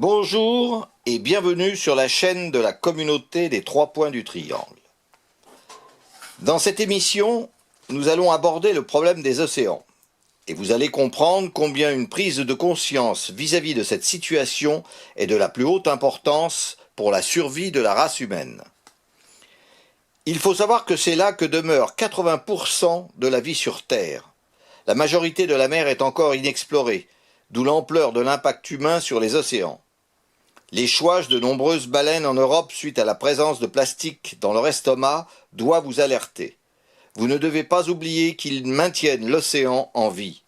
Bonjour et bienvenue sur la chaîne de la communauté des 3 points du triangle. Dans cette émission, nous allons aborder le problème des océans. Et vous allez comprendre combien une prise de conscience vis-à-vis de cette situation est de la plus haute importance pour la survie de la race humaine. Il faut savoir que c'est là que demeure 80% de la vie sur Terre. La majorité de la mer est encore inexplorée, d'où l'ampleur de l'impact humain sur les océans. L'échouage de nombreuses baleines en Europe suite à la présence de plastique dans leur estomac doit vous alerter. Vous ne devez pas oublier qu'ils maintiennent l'océan en vie.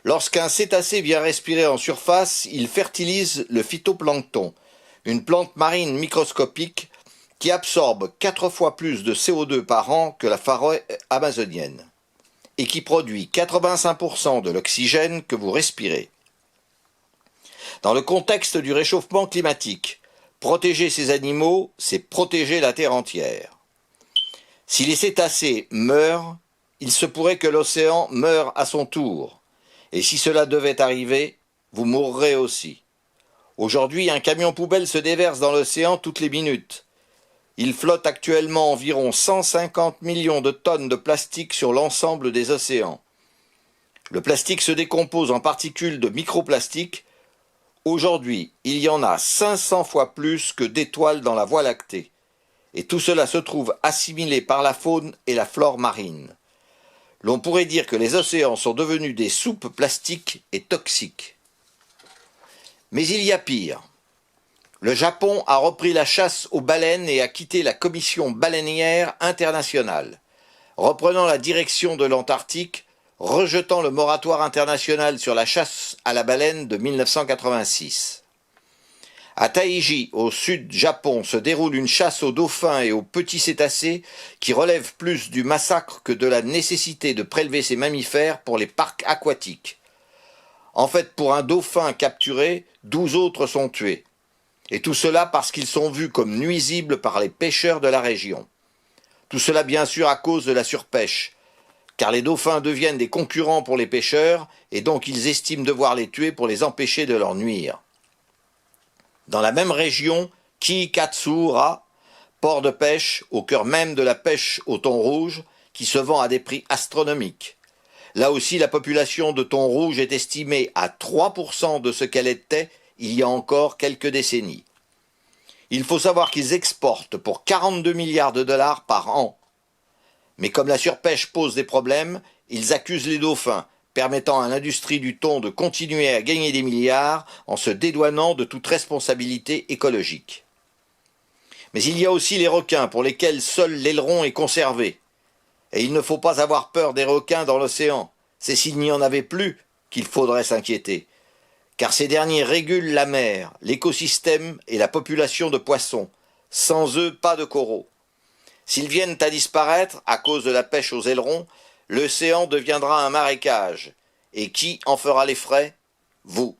Lorsqu'un cétacé vient respirer en surface, il fertilise le phytoplancton, une plante marine microscopique qui absorbe 4 fois plus de CO2 par an que la forêt amazonienne et qui produit 85% de l'oxygène que vous respirez. Dans le contexte du réchauffement climatique, protéger ces animaux, c'est protéger la Terre entière. Si les cétacés meurent, il se pourrait que l'océan meure à son tour. Et si cela devait arriver, vous mourrez aussi. Aujourd'hui, un camion poubelle se déverse dans l'océan toutes les minutes. Il flotte actuellement environ 150 millions de tonnes de plastique sur l'ensemble des océans. Le plastique se décompose en particules de microplastiques. Aujourd'hui, il y en a 500 fois plus que d'étoiles dans la Voie lactée. Et tout cela se trouve assimilé par la faune et la flore marine. L'on pourrait dire que les océans sont devenus des soupes plastiques et toxiques. Mais il y a pire. Le Japon a repris la chasse aux baleines et a quitté la Commission baleinière internationale, reprenant la direction de l'Antarctique, rejetant le moratoire international sur la chasse à la baleine de 1986. À Taiji, au sud Japon, se déroule une chasse aux dauphins et aux petits cétacés qui relève plus du massacre que de la nécessité de prélever ces mammifères pour les parcs aquatiques. En fait, pour un dauphin capturé, 12 autres sont tués. Et tout cela parce qu'ils sont vus comme nuisibles par les pêcheurs de la région. Tout cela bien sûr à cause de la surpêche, car les dauphins deviennent des concurrents pour les pêcheurs et donc ils estiment devoir les tuer pour les empêcher de leur nuire. Dans la même région, Kiikatsura, port de pêche au cœur même de la pêche au thon rouge, qui se vend à des prix astronomiques. Là aussi, la population de thon rouge est estimée à 3% de ce qu'elle était il y a encore quelques décennies. Il faut savoir qu'ils exportent pour 42 milliards de dollars par an. Mais comme la surpêche pose des problèmes, ils accusent les dauphins, permettant à l'industrie du thon de continuer à gagner des milliards en se dédouanant de toute responsabilité écologique. Mais il y a aussi les requins pour lesquels seul l'aileron est conservé. Et il ne faut pas avoir peur des requins dans l'océan. C'est s'il n'y en avait plus qu'il faudrait s'inquiéter. Car ces derniers régulent la mer, l'écosystème et la population de poissons. Sans eux, pas de coraux. S'ils viennent à disparaître à cause de la pêche aux ailerons, l'océan deviendra un marécage. Et qui en fera les frais? Vous.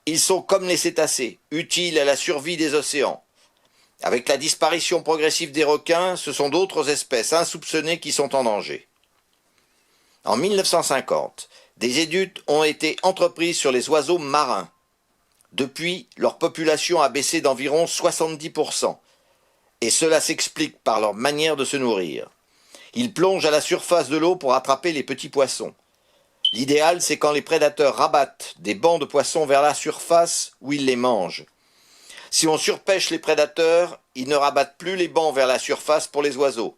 Ils sont comme les cétacés, utiles à la survie des océans. Avec la disparition progressive des requins, ce sont d'autres espèces insoupçonnées qui sont en danger. En 1950, des études ont été entreprises sur les oiseaux marins. Depuis, leur population a baissé d'environ 70%. Et cela s'explique par leur manière de se nourrir. Ils plongent à la surface de l'eau pour attraper les petits poissons. L'idéal, c'est quand les prédateurs rabattent des bancs de poissons vers la surface où ils les mangent. Si on surpêche les prédateurs, ils ne rabattent plus les bancs vers la surface pour les oiseaux.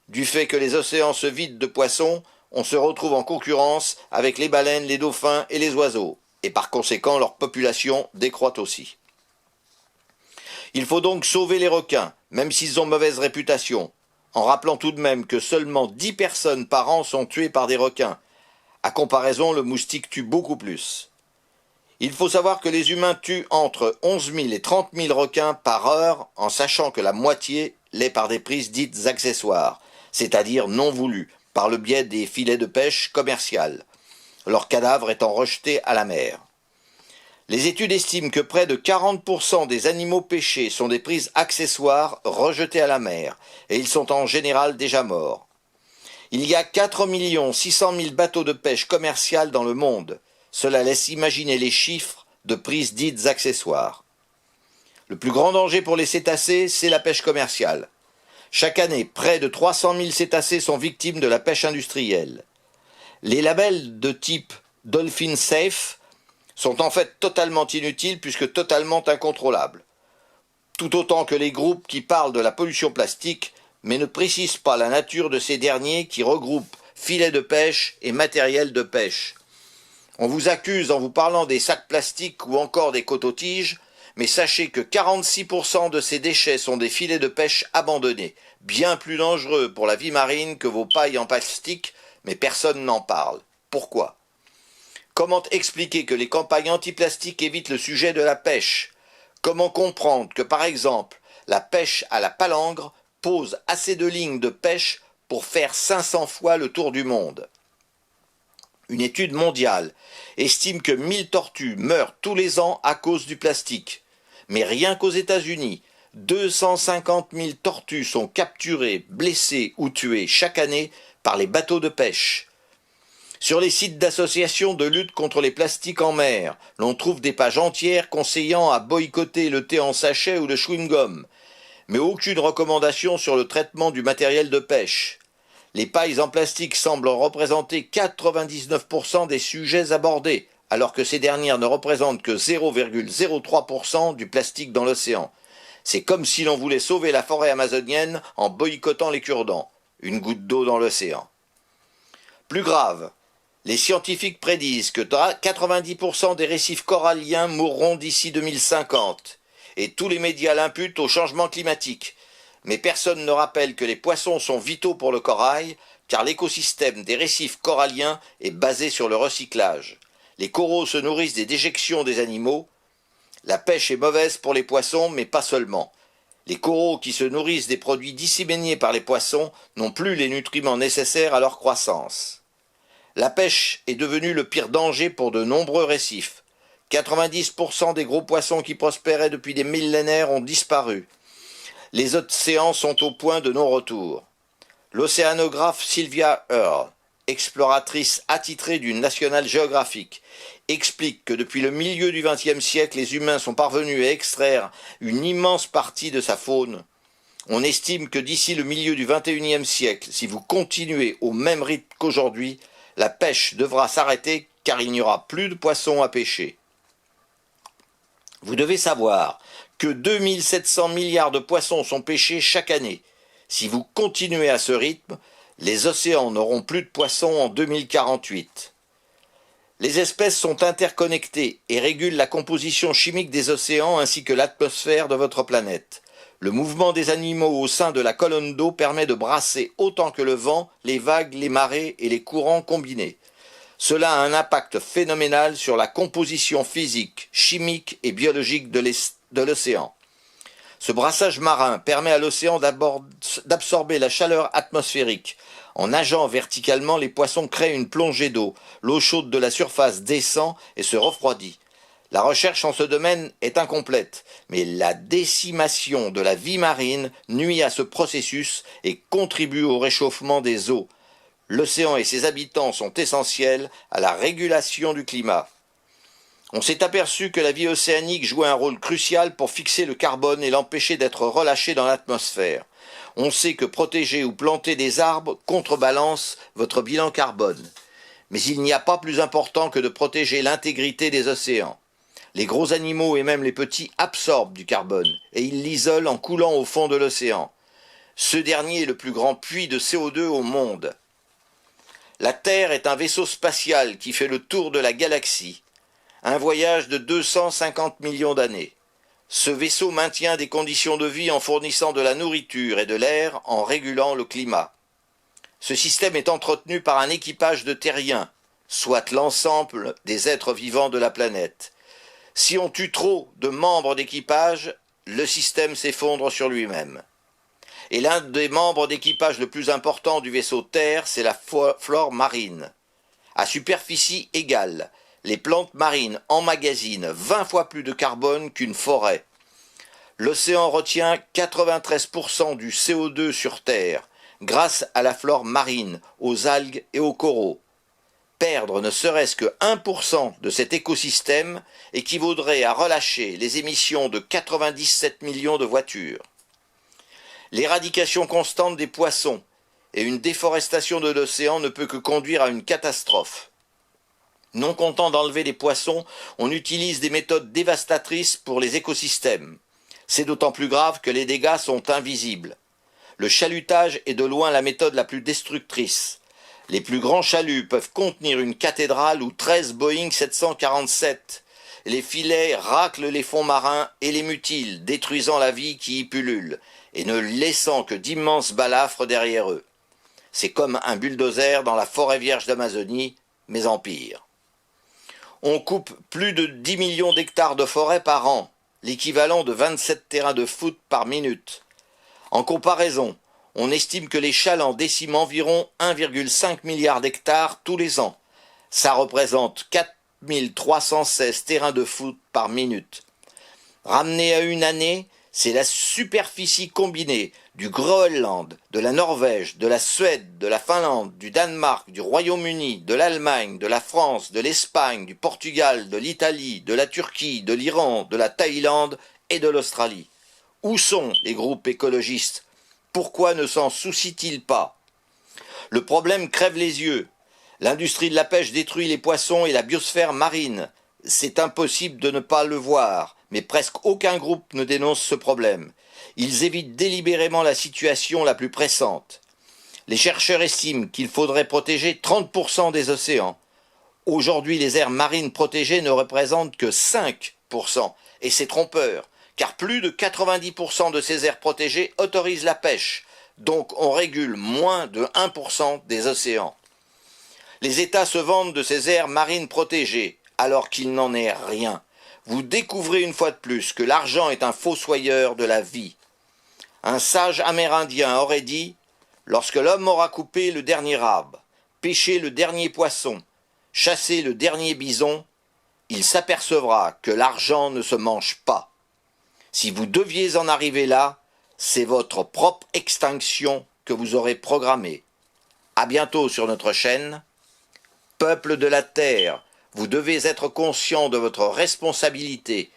Du fait que les océans se vident de poissons, on se retrouve en concurrence avec les baleines, les dauphins et les oiseaux. Et par conséquent, leur population décroît aussi. Il faut donc sauver les requins, même s'ils ont mauvaise réputation, en rappelant tout de même que seulement 10 personnes par an sont tuées par des requins. À comparaison, le moustique tue beaucoup plus. Il faut savoir que les humains tuent entre 11 000 et 30 000 requins par heure, en sachant que la moitié l'est par des prises dites accessoires, c'est-à-dire non voulues, par le biais des filets de pêche commerciales, leurs cadavres étant rejetés à la mer. Les études estiment que près de 40% des animaux pêchés sont des prises accessoires rejetées à la mer, et ils sont en général déjà morts. Il y a 4 600 000 bateaux de pêche commerciale dans le monde. Cela laisse imaginer les chiffres de prises dites accessoires. Le plus grand danger pour les cétacés, c'est la pêche commerciale. Chaque année, près de 300 000 cétacés sont victimes de la pêche industrielle. Les labels de type Dolphin Safe sont en fait totalement inutiles puisque totalement incontrôlables. Tout autant que les groupes qui parlent de la pollution plastique, mais ne précisent pas la nature de ces derniers qui regroupent filets de pêche et matériel de pêche. On vous accuse en vous parlant des sacs plastiques ou encore des coton-tiges, mais sachez que 46% de ces déchets sont des filets de pêche abandonnés, bien plus dangereux pour la vie marine que vos pailles en plastique, mais personne n'en parle. Pourquoi ? Comment expliquer que les campagnes anti-plastique évitent le sujet de la pêche ? Comment comprendre que, par exemple, la pêche à la palangre pose assez de lignes de pêche pour faire 500 fois le tour du monde ? Une étude mondiale estime que 1000 tortues meurent tous les ans à cause du plastique. Mais rien qu'aux États-Unis, 250 000 tortues sont capturées, blessées ou tuées chaque année par les bateaux de pêche. Sur les sites d'associations de lutte contre les plastiques en mer, l'on trouve des pages entières conseillant à boycotter le thé en sachet ou le chewing-gum, mais aucune recommandation sur le traitement du matériel de pêche. Les pailles en plastique semblent représenter 99% des sujets abordés, alors que ces dernières ne représentent que 0,03% du plastique dans l'océan. C'est comme si l'on voulait sauver la forêt amazonienne en boycottant les cure-dents. Une goutte d'eau dans l'océan. Plus grave, les scientifiques prédisent que 90% des récifs coralliens mourront d'ici 2050, et tous les médias l'imputent au changement climatique. Mais personne ne rappelle que les poissons sont vitaux pour le corail, car l'écosystème des récifs coralliens est basé sur le recyclage. Les coraux se nourrissent des déjections des animaux. La pêche est mauvaise pour les poissons, mais pas seulement. Les coraux qui se nourrissent des produits disséminés par les poissons n'ont plus les nutriments nécessaires à leur croissance. La pêche est devenue le pire danger pour de nombreux récifs. 90% des gros poissons qui prospéraient depuis des millénaires ont disparu. Les océans sont au point de non-retour. L'océanographe Sylvia Earle, exploratrice attitrée du National Geographic, explique que depuis le milieu du XXe siècle, les humains sont parvenus à extraire une immense partie de sa faune. On estime que d'ici le milieu du XXIe siècle, si vous continuez au même rythme qu'aujourd'hui, la pêche devra s'arrêter car il n'y aura plus de poissons à pêcher. Vous devez savoir que 2700 milliards de poissons sont pêchés chaque année. Si vous continuez à ce rythme, les océans n'auront plus de poissons en 2048. Les espèces sont interconnectées et régulent la composition chimique des océans ainsi que l'atmosphère de votre planète. Le mouvement des animaux au sein de la colonne d'eau permet de brasser autant que le vent, les vagues, les marées et les courants combinés. Cela a un impact phénoménal sur la composition physique, chimique et biologique de l'océan. Ce brassage marin permet à l'océan d'absorber la chaleur atmosphérique. En nageant verticalement, les poissons créent une plongée d'eau. L'eau chaude de la surface descend et se refroidit. La recherche en ce domaine est incomplète, mais la décimation de la vie marine nuit à ce processus et contribue au réchauffement des eaux. L'océan et ses habitants sont essentiels à la régulation du climat. On s'est aperçu que la vie océanique jouait un rôle crucial pour fixer le carbone et l'empêcher d'être relâché dans l'atmosphère. On sait que protéger ou planter des arbres contrebalance votre bilan carbone. Mais il n'y a pas plus important que de protéger l'intégrité des océans. Les gros animaux et même les petits absorbent du carbone et ils l'isolent en coulant au fond de l'océan. Ce dernier est le plus grand puits de CO2 au monde. La Terre est un vaisseau spatial qui fait le tour de la galaxie. Un voyage de 250 millions d'années. Ce vaisseau maintient des conditions de vie en fournissant de la nourriture et de l'air en régulant le climat. Ce système est entretenu par un équipage de terriens, soit l'ensemble des êtres vivants de la planète. Si on tue trop de membres d'équipage, le système s'effondre sur lui-même. Et l'un des membres d'équipage le plus important du vaisseau Terre, c'est la flore marine. À superficie égale, les plantes marines emmagasinent 20 fois plus de carbone qu'une forêt. L'océan retient 93% du CO2 sur Terre, grâce à la flore marine, aux algues et aux coraux. Perdre ne serait-ce que 1% de cet écosystème équivaudrait à relâcher les émissions de 97 millions de voitures. L'éradication constante des poissons et une déforestation de l'océan ne peut que conduire à une catastrophe. Non content d'enlever les poissons, on utilise des méthodes dévastatrices pour les écosystèmes. C'est d'autant plus grave que les dégâts sont invisibles. Le chalutage est de loin la méthode la plus destructrice. Les plus grands chaluts peuvent contenir une cathédrale ou 13 Boeing 747. Les filets raclent les fonds marins et les mutilent, détruisant la vie qui y pullule, et ne laissant que d'immenses balafres derrière eux. C'est comme un bulldozer dans la forêt vierge d'Amazonie, mais en pire. On coupe plus de 10 millions d'hectares de forêt par an, l'équivalent de 27 terrains de foot par minute. En comparaison, on estime que les chalands déciment environ 1,5 milliard d'hectares tous les ans. Ça représente 4316 terrains de foot par minute. Ramené à une année, c'est la superficie combinée du Groenland, de la Norvège, de la Suède, de la Finlande, du Danemark, du Royaume-Uni, de l'Allemagne, de la France, de l'Espagne, du Portugal, de l'Italie, de la Turquie, de l'Iran, de la Thaïlande et de l'Australie. Où sont les groupes écologistes? Pourquoi ne s'en soucient-ils pas? Le problème crève les yeux. L'industrie de la pêche détruit les poissons et la biosphère marine. C'est impossible de ne pas le voir, mais presque aucun groupe ne dénonce ce problème. Ils évitent délibérément la situation la plus pressante. Les chercheurs estiment qu'il faudrait protéger 30% des océans. Aujourd'hui, les aires marines protégées ne représentent que 5%, et c'est trompeur, car plus de 90% de ces aires protégées autorisent la pêche, donc on régule moins de 1% des océans. Les États se vantent de ces aires marines protégées, alors qu'il n'en est rien. Vous découvrez une fois de plus que l'argent est un fossoyeur de la vie. Un sage amérindien aurait dit « Lorsque l'homme aura coupé le dernier arbre, pêché le dernier poisson, chassé le dernier bison, il s'apercevra que l'argent ne se mange pas. Si vous deviez en arriver là, c'est votre propre extinction que vous aurez programmée. À bientôt sur notre chaîne. Peuple de la terre, vous devez être conscient de votre responsabilité,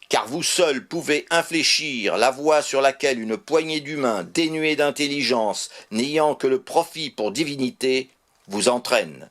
car vous seul pouvez infléchir la voie sur laquelle une poignée d'humains dénués d'intelligence, n'ayant que le profit pour divinité, vous entraîne.